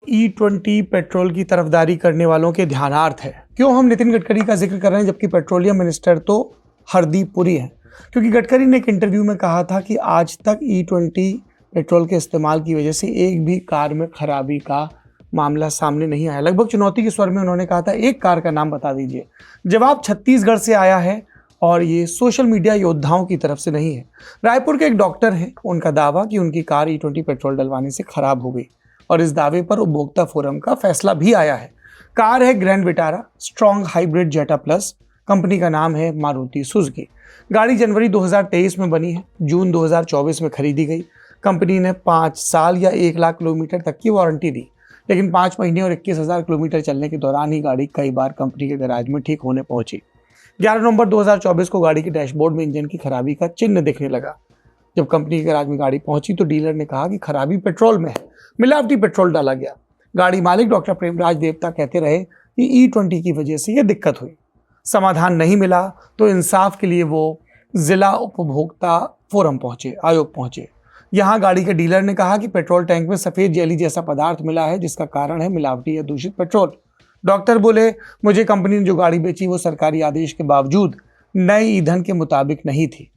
E20 petrol की तरफदारी करने वालों के ध्यानार्थ है। क्यों हम नितिन गडकरी का जिक्र कर रहे हैं जबकि पेट्रोलियम मिनिस्टर तो हरदीप पुरी है? क्योंकि गडकरी ने एक इंटरव्यू में कहा था कि आज तक E20 पेट्रोल के इस्तेमाल की वजह से एक भी कार में खराबी का मामला सामने नहीं आया। लगभग चुनौती के स्वर में उन्होंने कहा था, एक कार का नाम बता दीजिए। जवाब छत्तीसगढ़ से आया है और ये सोशल मीडिया योद्धाओं की तरफ से नहीं है। रायपुर के एक डॉक्टर हैं, उनका दावा कि उनकी कार E20 पेट्रोल डलवाने से खराब हो गई और इस दावे पर उपभोक्ता फोरम का फैसला भी आया है। कार है grand Vitara strong hybrid Zeta plus, company का नाम है मारुति सुजुकी। गाड़ी जनवरी 2023 में बनी है, जून 2024 में खरीदी गई। कंपनी ने 5 साल या 1 लाख किलोमीटर तक की वारंटी दी, लेकिन 5 महीने और 21,000 किलोमीटर चलने के दौरान ही गाड़ी कई बार कंपनी के गैराज में ठीक होने पहुंची। 11 नवंबर 2024 को गाड़ी के डैशबोर्ड में इंजन की खराबी का चिन्ह दिखने लगा। जब कंपनी के गैराज में गाड़ी पहुंची तो डीलर ने कहा कि खराबी पेट्रोल में है, मिलावटी पेट्रोल डाला गया। गाड़ी मालिक डॉक्टर प्रेमराज देवता कहते रहे कि E20 की वजह से यह दिक्कत हुई। समाधान नहीं मिला तो इंसाफ के लिए वो जिला उपभोक्ता फोरम आयोग पहुंचे। यहाँ गाड़ी के डीलर ने कहा कि पेट्रोल टैंक में सफेद जेली जैसा पदार्थ मिला है, जिसका कारण है मिलावटी या दूषित पेट्रोल। डॉक्टर बोले, मुझे कंपनी ने जो गाड़ी बेची वो सरकारी आदेश के बावजूद नए ईंधन के मुताबिक नहीं थी।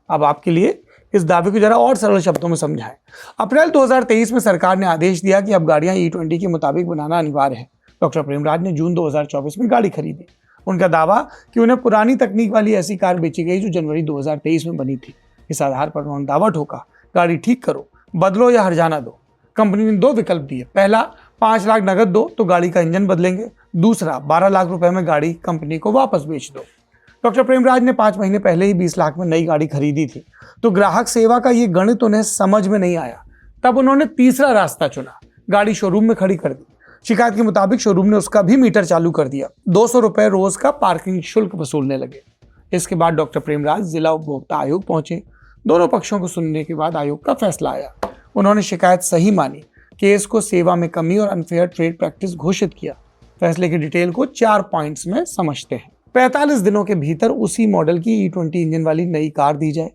अब आपके लिए इस दावे को जरा और सरल शब्दों में समझाएं। अप्रैल 2023 में सरकार ने आदेश दिया कि अब गाड़ियां E20 के मुताबिक बनाना अनिवार्य है। डॉक्टर प्रेमराज ने जून 2024 में गाड़ी खरीदी। उनका दावा कि उन्हें पुरानी तकनीक वाली ऐसी कार बेची गई जो जनवरी 2023 में बनी थी। इस आधार पर उन्होंने दावा ठोका, गाड़ी ठीक करो, बदलो या हर्जाना दो। कंपनी ने 2 विकल्प दिए। पहला, 5 लाख नगद दो तो गाड़ी का इंजन बदलेंगे। दूसरा, 12 लाख रुपए में गाड़ी कंपनी को वापस बेच दो। डॉक्टर प्रेमराज ने 5 महीने पहले ही 20 लाख में नई गाड़ी खरीदी थी, तो ग्राहक सेवा का ये गणित उन्हें समझ में नहीं आया। तब उन्होंने तीसरा रास्ता चुना, गाड़ी शोरूम में खड़ी कर दी। शिकायत के मुताबिक शोरूम ने उसका भी मीटर चालू कर दिया। 200 रुपए रोज का पार्किंग शुल्क वसूलने लगे। इसके बाद डॉक्टर प्रेमराज जिला उपभोक्ता आयोग पहुंचे। दोनों पक्षों को सुनने के बाद आयोग का फैसला आया। उन्होंने शिकायत सही मानी, केस को सेवा में कमी और अनफेयर ट्रेड प्रैक्टिस घोषित किया। फैसले की डिटेल को 4 पॉइंट्स में समझते हैं। 45 दिनों के भीतर उसी मॉडल की E20 इंजन वाली नई कार दी जाए।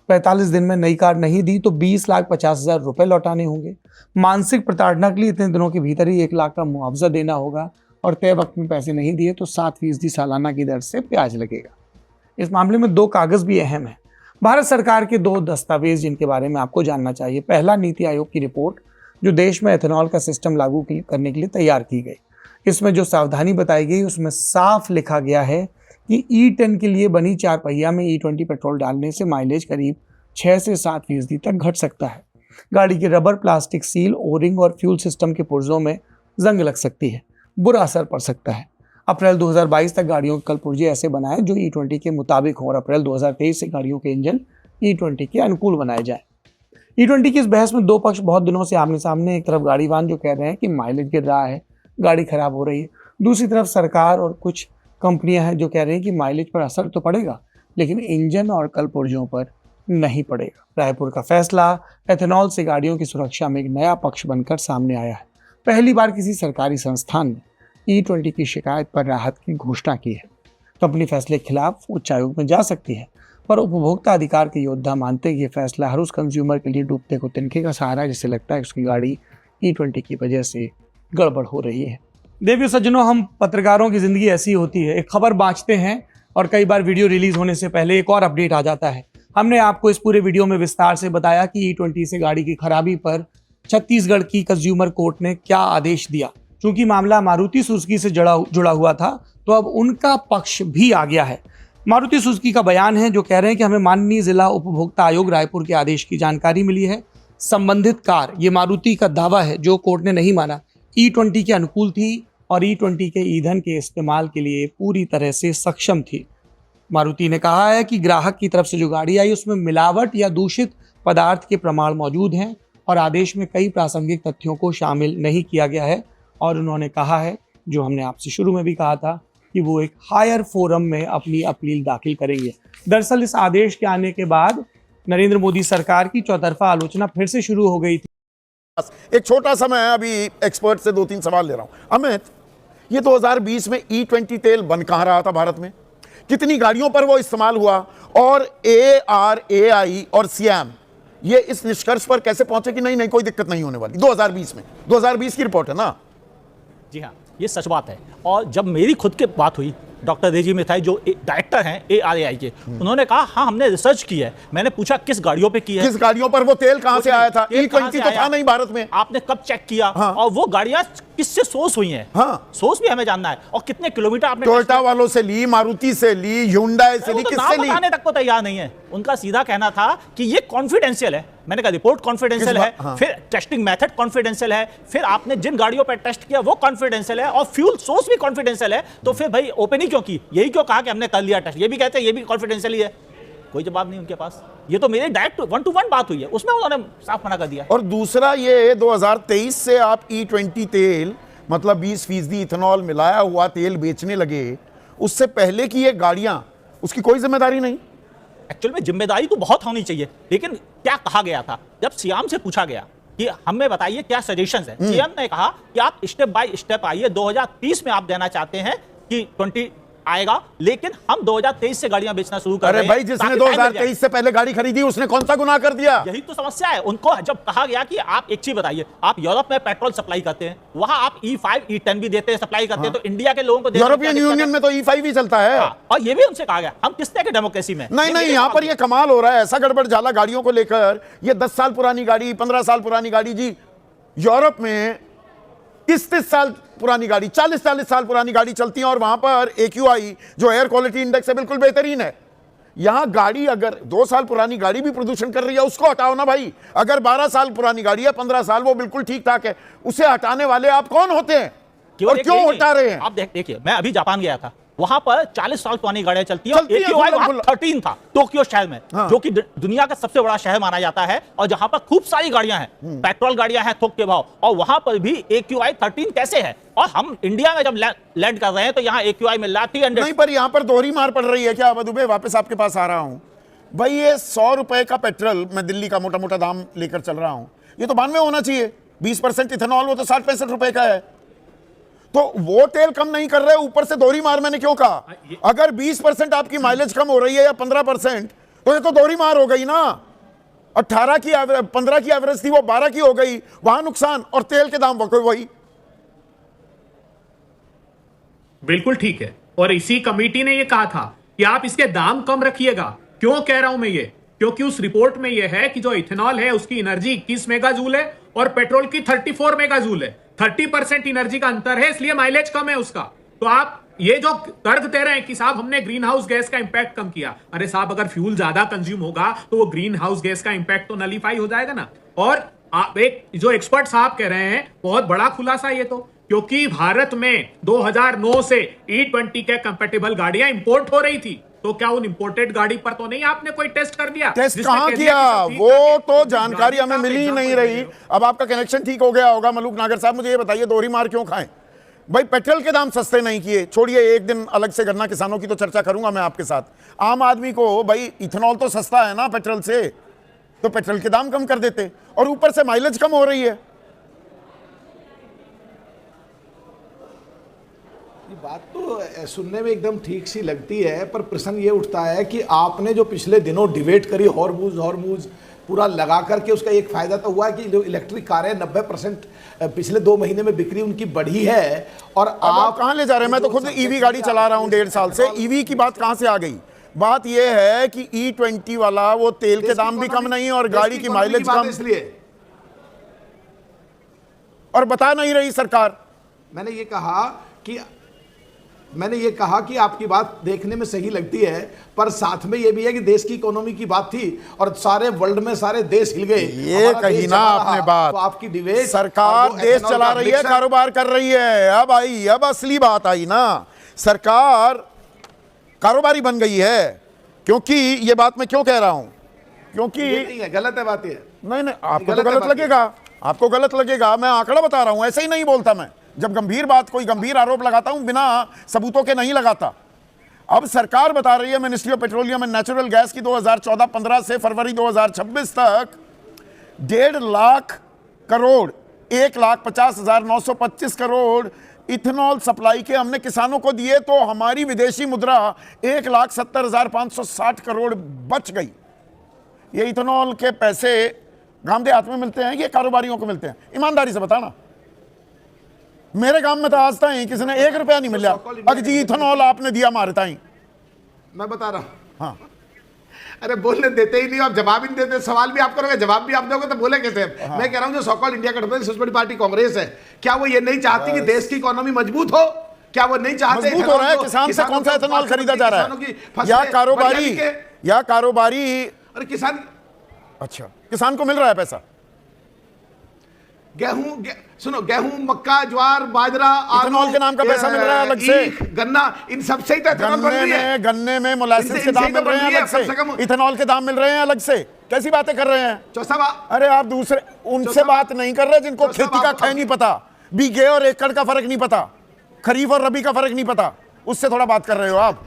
45 दिन में नई कार नहीं दी तो 20,50,000 रुपए लौटाने होंगे। मानसिक प्रताड़ना के लिए इतने दिनों के भीतर ही 1 लाख का मुआवजा देना होगा और तय वक्त में पैसे नहीं दिए तो 7% सालाना की दर से ब्याज लगेगा। इस मामले में 2 कागज भी अहम है। भारत सरकार के 2 दस्तावेज जिनके बारे में आपको जानना चाहिए। पहला, नीति आयोग की रिपोर्ट जो देश में एथेनॉल का सिस्टम लागू करने के लिए तैयार की गई। इसमें जो सावधानी बताई गई उसमें साफ लिखा गया है कि E10 के लिए बनी 4 पहिया में E20 पेट्रोल डालने से माइलेज करीब 6 से 7% तक घट सकता है। गाड़ी के रबर, प्लास्टिक सील, ओरिंग और फ्यूल सिस्टम के पुर्जों में जंग लग सकती है, बुरा असर पड़ सकता है। अप्रैल 2022 तक गाड़ियों के कल पुर्जे ऐसे बनाएं जो E20 के मुताबिक हों और अप्रैल 2023 से गाड़ियों के इंजन E20 के अनुकूल बनाए जाएं। E20 की इस बहस में 2 पक्ष बहुत दिनों से आमने सामने। एक तरफ गाड़ीवान जो कह रहे हैं कि माइलेज गिर रहा है, गाड़ी खराब हो रही है। दूसरी तरफ सरकार और कुछ कंपनियां हैं जो कह रही हैं कि माइलेज पर असर तो पड़ेगा लेकिन इंजन और कल पुर्जों पर नहीं पड़ेगा। रायपुर का फैसला एथेनॉल से गाड़ियों की सुरक्षा में एक नया पक्ष बनकर सामने आया है। पहली बार किसी सरकारी संस्थान ने E20 की शिकायत पर राहत की घोषणा की है। कंपनी फैसले के खिलाफ उच्च आयोग में जा सकती है, पर उपभोक्ता अधिकार के योद्धा मानते हैं कि यह फैसला हर उस कंज्यूमर के लिए डूबते को तिनके का सहारा है जिससे लगता है उसकी गाड़ी E20 की वजह से गड़बड़ हो रही है। देवियों सज्जनों, हम पत्रकारों की जिंदगी ऐसी होती है, एक खबर बांचते हैं और कई बार वीडियो रिलीज होने से पहले एक और अपडेट आ जाता है। हमने आपको इस पूरे वीडियो में विस्तार से बताया कि E20 से गाड़ी की खराबी पर छत्तीसगढ़ की कंज्यूमर कोर्ट ने क्या आदेश दिया। चूंकि मामला मारुति सुजुकी से जुड़ा हुआ था तो अब उनका पक्ष भी आ गया है। मारुति सुजुकी का बयान है जो कह रहे हैं कि हमें माननीय जिला उपभोक्ता आयोग रायपुर के आदेश की जानकारी मिली है। संबंधित कार, ये मारुति का दावा है जो कोर्ट ने नहीं माना, E20 के अनुकूल थी और E20 के ईंधन के इस्तेमाल के लिए पूरी तरह से सक्षम थी। मारुति ने कहा है कि ग्राहक की तरफ से जो गाड़ी आई उसमें मिलावट या दूषित पदार्थ के प्रमाण मौजूद हैं और आदेश में कई प्रासंगिक तथ्यों को शामिल नहीं किया गया है। और उन्होंने कहा है, जो हमने आपसे शुरू में भी कहा था, कि वो एक हायर फोरम में अपनी अपील दाखिल करेंगे। दरअसल इस आदेश के आने के बाद नरेंद्र मोदी सरकार की चौतरफा आलोचना फिर से शुरू हो गई थी। एक छोटा सा मैं अभी एक्सपर्ट से 2-3 सवाल ले रहा हूं। अमित, ये 2020 में E20 तेल बन कहां रहा था भारत में? कितनी गाड़ियों पर वो इस्तेमाल हुआ? और ARAI और SIAM ये इस निष्कर्ष पर कैसे पहुंचे कि नहीं नहीं कोई दिक्कत नहीं होने वाली 2020 में? 2020 की रिपोर्ट है ना। जी हाँ, ये सच बात है। और जब मेरी खुद की बात हुई डॉक्टर रेजी मिथाई जो डायरेक्टर हैं ARAI के, उन्होंने कहा हाँ हमने रिसर्च की है। मैंने पूछा किस गाड़ियों पे की है, किस गाड़ियों पर? वो तेल कहां से आया था? E20 तो था नहीं भारत में। आपने कब चेक किया? हाँ। और वो गाड़ियां किससे सोर्स हुई हैं? हाँ। सोर्स भी हमें जानना है। और कितने किलोमीटर आपने टोयोटा वालों से ली, मारुति से ली, ह्युंडई से ली, किससे ली? बताने तक को तैयार नहीं है। उनका सीधा कहना था कि ये कॉन्फिडेंशियल है। मैंने कहा रिपोर्ट कॉन्फिडेंशियल है, हाँ। फिर टेस्टिंग मेथड कॉन्फिडेंशियल है, फिर आपने जिन गाड़ियों पर टेस्ट किया वो कॉन्फिडेंशियल है, और फ्यूल सोर्स भी कॉन्फिडेंशियल है। तो फिर भाई ओपन ही क्यों की? यही क्यों कहा कि हमने कर लिया टेस्ट? ये भी कहते हैं ये भी कॉन्फिडेंशियल ही है। कोई जवाब नहीं उनके पास। ये तो मेरे डायरेक्ट 1-to-1 बात हुई है, उसमें उन्होंने साफ मना कर दिया। और दूसरा ये 2023 से आप E20 तेल मतलब 20% इथेनॉल मिलाया हुआ तेल बेचने लगे, उससे पहले की ये गाड़ियां, उसकी कोई जिम्मेदारी नहीं? एक्चुअल में जिम्मेदारी तो बहुत होनी चाहिए, लेकिन क्या कहा गया था जब सीएम से पूछा गया कि हमें बताइए क्या सजेशंस है, सीएम ने कहा कि आप स्टेप बाय स्टेप आइए। 2030 में आप देना चाहते हैं कि 20 आएगा, लेकिन हम 2023 से गाड़ियां बेचना शुरू कर रहे हैं। अरे भाई, जिसने 2023 से पहले गाड़ी खरीदी उसने कौन सा गुनाह कर दिया? यही तो समस्या है। उनको जब कहा गया कि आप एक चीज बताइए, आप यूरोप में पेट्रोल सप्लाई करते हैं, वहां आप E5 E10 भी देते हैं, सप्लाई करते हैं, तो इंडिया के लोगों को यूरोपियन यूनियन में तो E5 ही चलता है। और ये भी उनसे कहा गया हम किस तरह के डेमोक्रेसी में? नहीं नहीं, यहां पर ये कमाल हो रहा है, ऐसा गड़बड़ झाला गाड़ियों को लेकर। ये 10 साल पुरानी गाड़ी, 15 साल पुरानी गाड़ी जी, यूरोप में 30-30 साल पुरानी गाड़ी, 40-40 साल पुरानी गाड़ी चलती है, और वहां पर AQI जो एयर क्वालिटी इंडेक्स है बिल्कुल बेहतरीन है। यहां गाड़ी अगर 2 साल पुरानी गाड़ी भी प्रदूषण कर रही है, उसको हटाओ ना भाई। अगर 12 साल पुरानी गाड़ी है, 15 साल, वो बिल्कुल ठीक ठाक है, उसे हटाने वाले आप कौन होते हैं और क्यों हटा रहे हैं? आप देखिए, मैं अभी जापान गया था, वहां पर 40 साल पुरानी गाड़ियां चलती हैं, AQI वहां 13 था टोक्यो शहर में। हाँ। जो कि दुनिया का सबसे बड़ा शहर माना जाता है, और जहां पर खूब सारी गाड़ियां हैं, पेट्रोल गाड़ियां हैं थोक के भाव, और वहां पर भी AQI 13 कैसे है? और हम इंडिया में जब लैंड कर रहे हैं तो यहाँ AQI मिल रहा है 300। नहीं, पर यहां पर दोहरी मार पड़ रही है क्या? दुबे, वापस आपके पास आ रहा हूं भाई। ये 100 रुपए का पेट्रोल, मैं दिल्ली का मोटा मोटा दाम लेकर चल रहा हूं, ये तो 92 होना चाहिए। 20% इथेनॉल, वो तो 60-65 रुपए का है। तो वो तेल कम नहीं कर रहे, ऊपर से दोहरी मार। मैंने क्यों कहा? अगर 20% आपकी माइलेज कम हो रही है या 15%, तो ये तो दोहरी मार हो गई ना। 18 की 15 की एवरेज थी, वो 12 की हो गई, वहां नुकसान, और तेल के दाम वही। बिल्कुल ठीक है। और इसी कमेटी ने ये कहा था कि आप इसके दाम कम रखिएगा। क्यों कह रहा हूं मैं ये? क्योंकि उस रिपोर्ट में ये है कि जो इथेनॉल है उसकी एनर्जी 21 मेगाजूल है और पेट्रोल की 34 मेगाजूल है। 30% एनर्जी का अंतर है, इसलिए माइलेज कम है उसका। तो आप ये जो तर्क दे रहे हैं कि साहब हमने ग्रीन हाउस गैस का इंपैक्ट कम किया, अरे साहब अगर फ्यूल ज्यादा कंज्यूम होगा तो वो ग्रीन हाउस गैस का इंपैक्ट तो नलीफाई हो जाएगा ना। और आप एक जो एक्सपर्ट साहब कह रहे हैं, बहुत बड़ा खुलासा ये तो, क्योंकि भारत में 2009 से E20 के कंपैटिबल गाड़ियां इंपोर्ट हो रही थी, तो क्या उन इंपोर्टेड गाड़ी पर तो नहीं आपने कोई टेस्ट कर दिया? टेस्ट कहां किया? वो तो जानकारी हमें मिल ही नहीं रही। अब आपका कनेक्शन ठीक हो गया होगा मलूक नागर साहब, मुझे ये बताइए, दोहरी मार क्यों खाएं भाई? पेट्रोल के दाम सस्ते नहीं किए, छोड़िए, एक दिन अलग से गन्ना किसानों की तो चर्चा करूंगा मैं आपके साथ। आम आदमी को भाई इथेनॉल तो सस्ता है ना पेट्रोल से, तो पेट्रोल के दाम कम कर देते, और ऊपर से माइलेज कम हो रही है। बात तो सुनने में एकदम ठीक सी लगती है, पर प्रश्न ये उठता है कि आपने जो पिछले दिनों डिबेट करी हॉर्मुज पूरा लगा करके, उसका एक फायदा तो हुआ कि जो इलेक्ट्रिक कारें 90% पिछले 2 महीने में बिक्री उनकी बढ़ी है। और आप कहां ले जा रहे हैं? मैं तो खुद ईवी गाड़ी चला रहा हूं 1.5 साल से। ईवी की बात कहां से आ गई? बात यह है कि E20 वाला वो तेल के दाम भी कम नहीं और गाड़ी की माइलेज कम, इसलिए और बता नहीं रही सरकार। मैंने ये कहा कि आपकी बात देखने में सही लगती है, पर साथ में ये भी है कि देश की इकोनॉमी की बात थी और सारे वर्ल्ड में सारे देश हिल गए। ये कही ना आपने बात, तो आपकी डिबेट, सरकार देश चला रही है, कारोबार कर रही है। अब असली बात आई ना, सरकार कारोबारी बन गई है। क्योंकि ये बात मैं क्यों कह रहा हूं? क्योंकि नहीं है, गलत है बात ये। नहीं, आपको तो गलत लगेगा, आपको गलत लगेगा। मैं आंकड़ा बता रहा हूं, ऐसे ही नहीं बोलता मैं। जब गंभीर बात, कोई गंभीर आरोप लगाता हूं, बिना सबूतों के नहीं लगाता। अब सरकार बता रही है, ministry of petroleum and natural gas की 2014-15 से फरवरी 2026 तक 1.5 लाख करोड़, 1,50,925 करोड़ इथेनॉल सप्लाई के हमने किसानों को दिए, तो हमारी विदेशी मुद्रा 1,70,560 करोड़ बच गई। ये इथेनॉल के पैसे गांव देहात में मिलते हैं, ये कारोबारियों को मिलते हैं? ईमानदारी से बताना। मेरे गांव में तो आज तक किसी ने 1 रुपया नहीं मिला। अगर जी इथेनॉल आपने दिया मारता ही, मैं बता रहा हूँ। हाँ अरे बोलने देते ही नहीं, आप जवाब ही नहीं देते। सवाल भी आप करोगे, जवाब भी आप दोगे, तो बोले कैसे? मैं कह रहा हूँ जो सो-कॉल्ड इंडिया गठबंधन सबसे बड़ी पार्टी कांग्रेस है, क्या वो ये नहीं चाहती कि देश की इकोनॉमी मजबूत हो? क्या वो नहीं चाहते? मजबूत हो रहा है। किसान से कौन सा इथेनॉल खरीदा जा रहा है? या कारोबारी? अरे किसान, अच्छा, किसान को मिल रहा है पैसा? सुनो, गेहूं, मक्का, ज्वार, बाजरा, इथेनॉल के नाम का पैसा मिल रहा है अलग से। गन्ना, इन सबसे ही तो इथेनॉल बन रही है। गन्ने में मोलासिस के दाम मिल रहे हैं अलग से, इथेनॉल के दाम मिल रहे हैं अलग से। कैसी बातें कर रहे हैं? अरे आप दूसरे उनसे बात नहीं कर रहे जिनको खेती का ख नहीं पता, बीघे और एकड़ का फर्क नहीं पता, खरीफ और रबी का फर्क नहीं पता, उससे थोड़ा बात कर रहे हो आप।